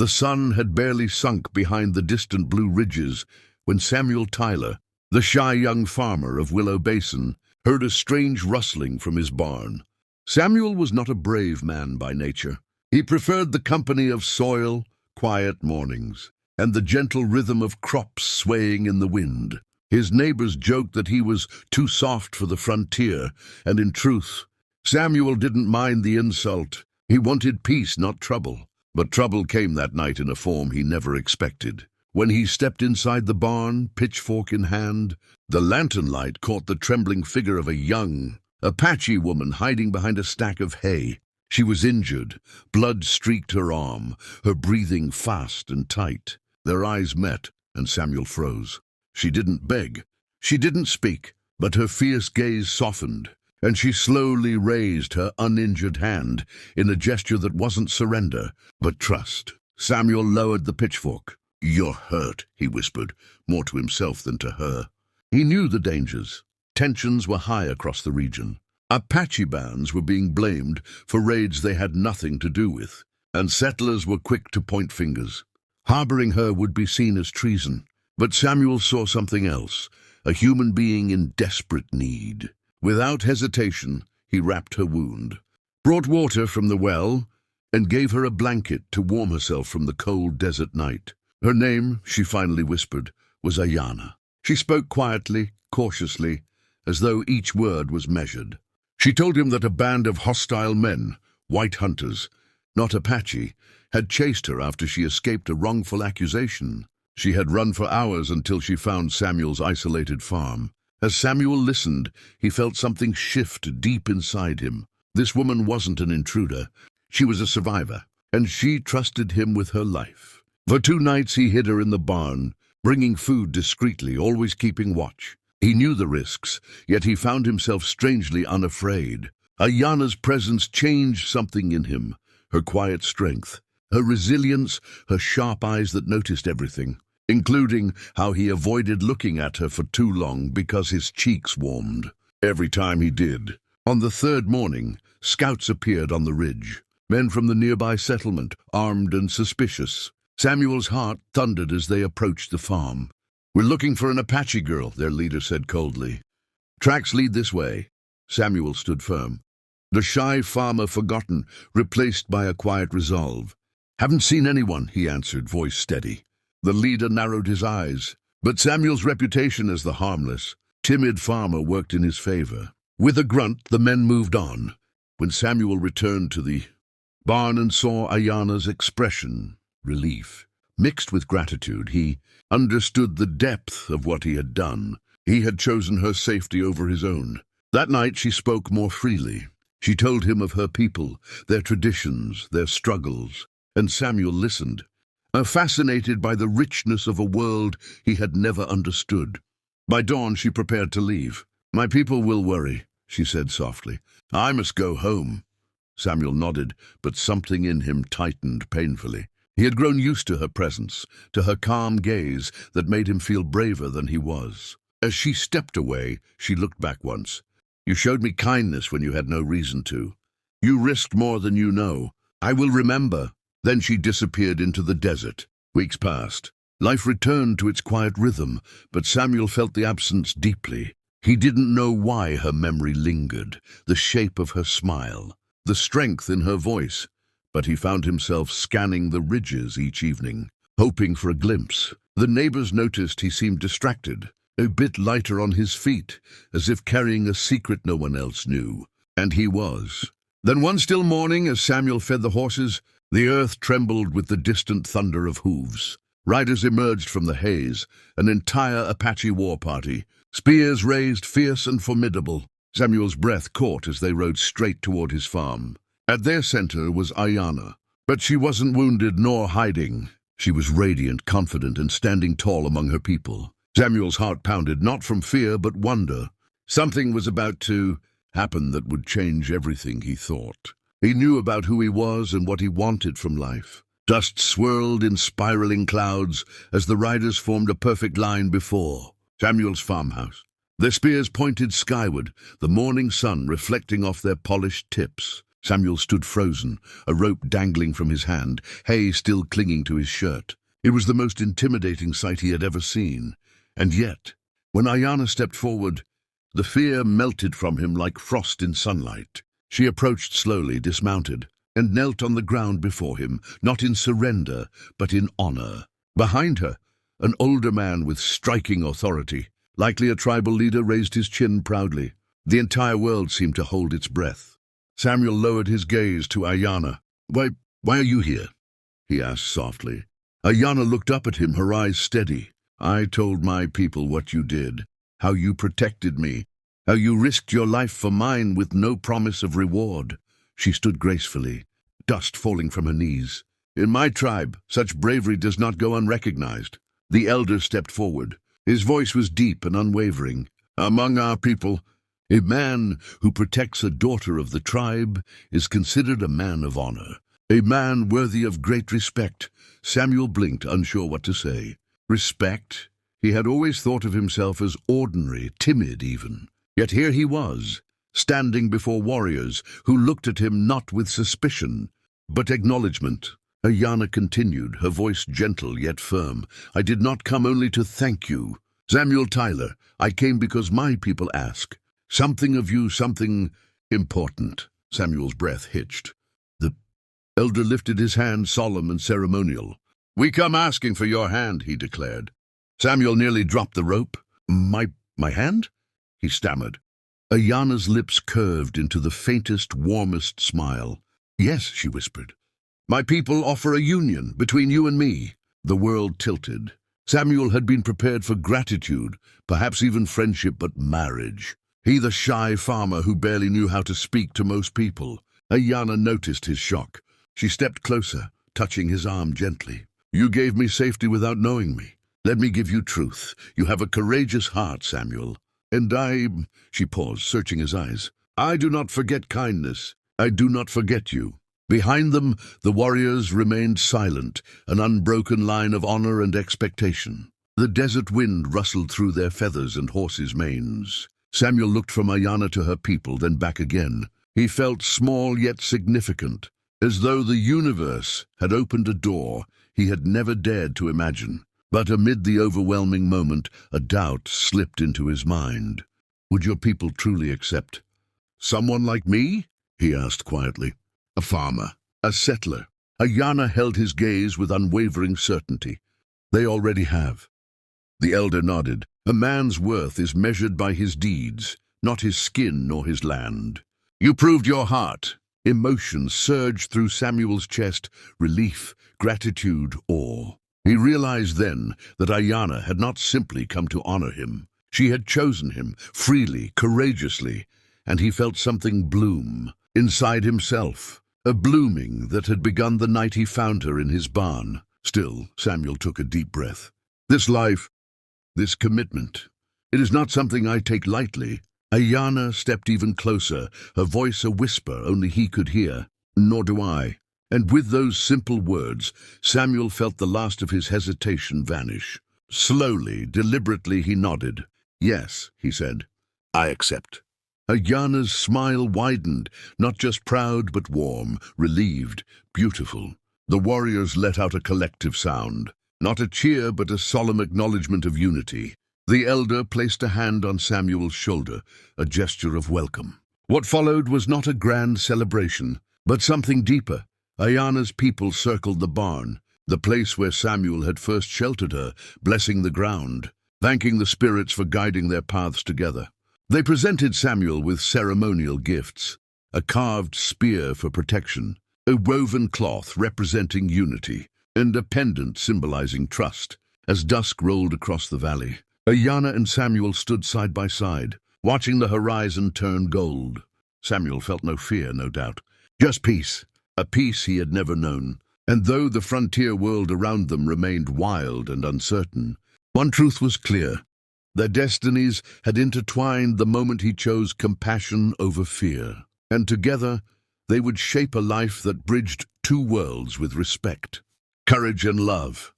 The sun had barely sunk behind the distant blue ridges when Samuel Tyler, the shy young farmer of Willow Basin, heard a strange rustling from his barn. Samuel was not a brave man by nature. He preferred the company of soil, quiet mornings, and the gentle rhythm of crops swaying in the wind. His neighbors joked that he was too soft for the frontier, and in truth, Samuel didn't mind the insult. He wanted peace, not trouble. But trouble came that night in a form he never expected. When he stepped inside the barn, pitchfork in hand, the lantern light caught the trembling figure of a young Apache woman hiding behind a stack of hay. She was injured. Blood streaked her arm, her breathing fast and tight. Their eyes met, and Samuel froze. She didn't beg. She didn't speak, but her fierce gaze softened, and she slowly raised her uninjured hand in a gesture that wasn't surrender, but trust. Samuel lowered the pitchfork. "You're hurt," he whispered, more to himself than to her. He knew the dangers. Tensions were high across the region. Apache bands were being blamed for raids they had nothing to do with, and settlers were quick to point fingers. Harboring her would be seen as treason. But Samuel saw something else, a human being in desperate need. Without hesitation, he wrapped her wound, brought water from the well, and gave her a blanket to warm herself from the cold desert night. Her name, she finally whispered, was Ayana. She spoke quietly, cautiously, as though each word was measured. She told him that a band of hostile men, white hunters, not Apache, had chased her after she escaped a wrongful accusation. She had run for hours until she found Samuel's isolated farm. As Samuel listened, he felt something shift deep inside him. This woman wasn't an intruder. She was a survivor, and she trusted him with her life. For 2 nights he hid her in the barn, bringing food discreetly, always keeping watch. He knew the risks, yet he found himself strangely unafraid. Ayana's presence changed something in him, her quiet strength, her resilience, her sharp eyes that noticed everything, including how he avoided looking at her for too long because his cheeks warmed. Every time he did. On the 3rd morning, scouts appeared on the ridge, men from the nearby settlement, armed and suspicious. Samuel's heart thundered as they approached the farm. "We're looking for an Apache girl," their leader said coldly. "Tracks lead this way." Samuel stood firm. The shy farmer forgotten, replaced by a quiet resolve. "Haven't seen anyone," he answered, voice steady. The leader narrowed his eyes, but Samuel's reputation as the harmless, timid farmer worked in his favor. With a grunt, the men moved on. When Samuel returned to the barn and saw Ayana's expression, relief, mixed with gratitude, he understood the depth of what he had done. He had chosen her safety over his own. That night she spoke more freely. She told him of her people, their traditions, their struggles, and Samuel listened, fascinated by the richness of a world he had never understood. By dawn she prepared to leave. "My people will worry," she said softly. "I must go home." Samuel nodded, but something in him tightened painfully. He had grown used to her presence, to her calm gaze that made him feel braver than he was. As she stepped away, she looked back once. "You showed me kindness when you had no reason to. You risked more than you know. I will remember." Then she disappeared into the desert. Weeks passed. Life returned to its quiet rhythm, but Samuel felt the absence deeply. He didn't know why her memory lingered, the shape of her smile, the strength in her voice, but he found himself scanning the ridges each evening, hoping for a glimpse. The neighbors noticed he seemed distracted, a bit lighter on his feet, as if carrying a secret no one else knew. And he was. Then one still morning, as Samuel fed the horses, the earth trembled with the distant thunder of hooves. Riders emerged from the haze, an entire Apache war party, spears raised fierce and formidable. Samuel's breath caught as they rode straight toward his farm. At their center was Ayana, but she wasn't wounded nor hiding. She was radiant, confident, and standing tall among her people. Samuel's heart pounded, not from fear but wonder. Something was about to happen that would change everything he thought. He knew about who he was and what he wanted from life. Dust swirled in spiraling clouds as the riders formed a perfect line before Samuel's farmhouse. Their spears pointed skyward, the morning sun reflecting off their polished tips. Samuel stood frozen, a rope dangling from his hand, hay still clinging to his shirt. It was the most intimidating sight he had ever seen. And yet, when Ayanna stepped forward, the fear melted from him like frost in sunlight. She approached slowly, dismounted, and knelt on the ground before him, not in surrender, but in honor. Behind her, an older man with striking authority, likely a tribal leader, raised his chin proudly. The entire world seemed to hold its breath. Samuel lowered his gaze to Ayanna. Why are you here?" he asked softly. Ayanna looked up at him, her eyes steady. "I told my people what you did, how you protected me, how you risked your life for mine with no promise of reward." She stood gracefully, dust falling from her knees. "In my tribe, such bravery does not go unrecognized." The elder stepped forward. His voice was deep and unwavering. "Among our people, a man who protects a daughter of the tribe is considered a man of honor, a man worthy of great respect." Samuel blinked, unsure what to say. Respect? He had always thought of himself as ordinary, timid even. Yet here he was, standing before warriors who looked at him not with suspicion, but acknowledgement. Ayanna continued, her voice gentle yet firm. "I did not come only to thank you, Samuel Tyler. I came because my people ask. Something of you, something important." Samuel's breath hitched. The elder lifted his hand, solemn and ceremonial. "We come asking for your hand," he declared. Samuel nearly dropped the rope. My hand?" he stammered. Ayanna's lips curved into the faintest, warmest smile. "Yes," she whispered. "My people offer a union between you and me." The world tilted. Samuel had been prepared for gratitude, perhaps even friendship, but marriage. He, the shy farmer who barely knew how to speak to most people. Ayanna noticed his shock. She stepped closer, touching his arm gently. "You gave me safety without knowing me. Let me give you truth. You have a courageous heart, Samuel. And she paused, searching his eyes. "I do not forget kindness. I do not forget you." Behind them, the warriors remained silent, an unbroken line of honor and expectation. The desert wind rustled through their feathers and horses' manes. Samuel looked from Ayanna to her people, then back again. He felt small yet significant, as though the universe had opened a door he had never dared to imagine. But amid the overwhelming moment, a doubt slipped into his mind. "Would your people truly accept someone like me?" he asked quietly. "A farmer, a settler." Ayanna held his gaze with unwavering certainty. "They already have." The elder nodded. "A man's worth is measured by his deeds, not his skin nor his land." "You proved your heart." Emotion surged through Samuel's chest, relief, gratitude, awe. He realized then that Ayanna had not simply come to honor him. She had chosen him, freely, courageously, and he felt something bloom inside himself, a blooming that had begun the night he found her in his barn. Still, Samuel took a deep breath. "This life, this commitment, it is not something I take lightly." Ayanna stepped even closer, her voice a whisper only he could hear. "Nor do I." And with those simple words, Samuel felt the last of his hesitation vanish. Slowly, deliberately, he nodded. "Yes," he said, "I accept." Ayanna's smile widened, not just proud but warm, relieved, beautiful. The warriors let out a collective sound, not a cheer but a solemn acknowledgement of unity. The elder placed a hand on Samuel's shoulder, a gesture of welcome. What followed was not a grand celebration, but something deeper. Ayanna's people circled the barn, the place where Samuel had first sheltered her, blessing the ground, thanking the spirits for guiding their paths together. They presented Samuel with ceremonial gifts, a carved spear for protection, a woven cloth representing unity, and a pendant symbolizing trust. As dusk rolled across the valley, Ayanna and Samuel stood side by side, watching the horizon turn gold. Samuel felt no fear, no doubt, just peace. A peace he had never known, and though the frontier world around them remained wild and uncertain, one truth was clear. Their destinies had intertwined the moment he chose compassion over fear, and together they would shape a life that bridged two worlds with respect, courage and love.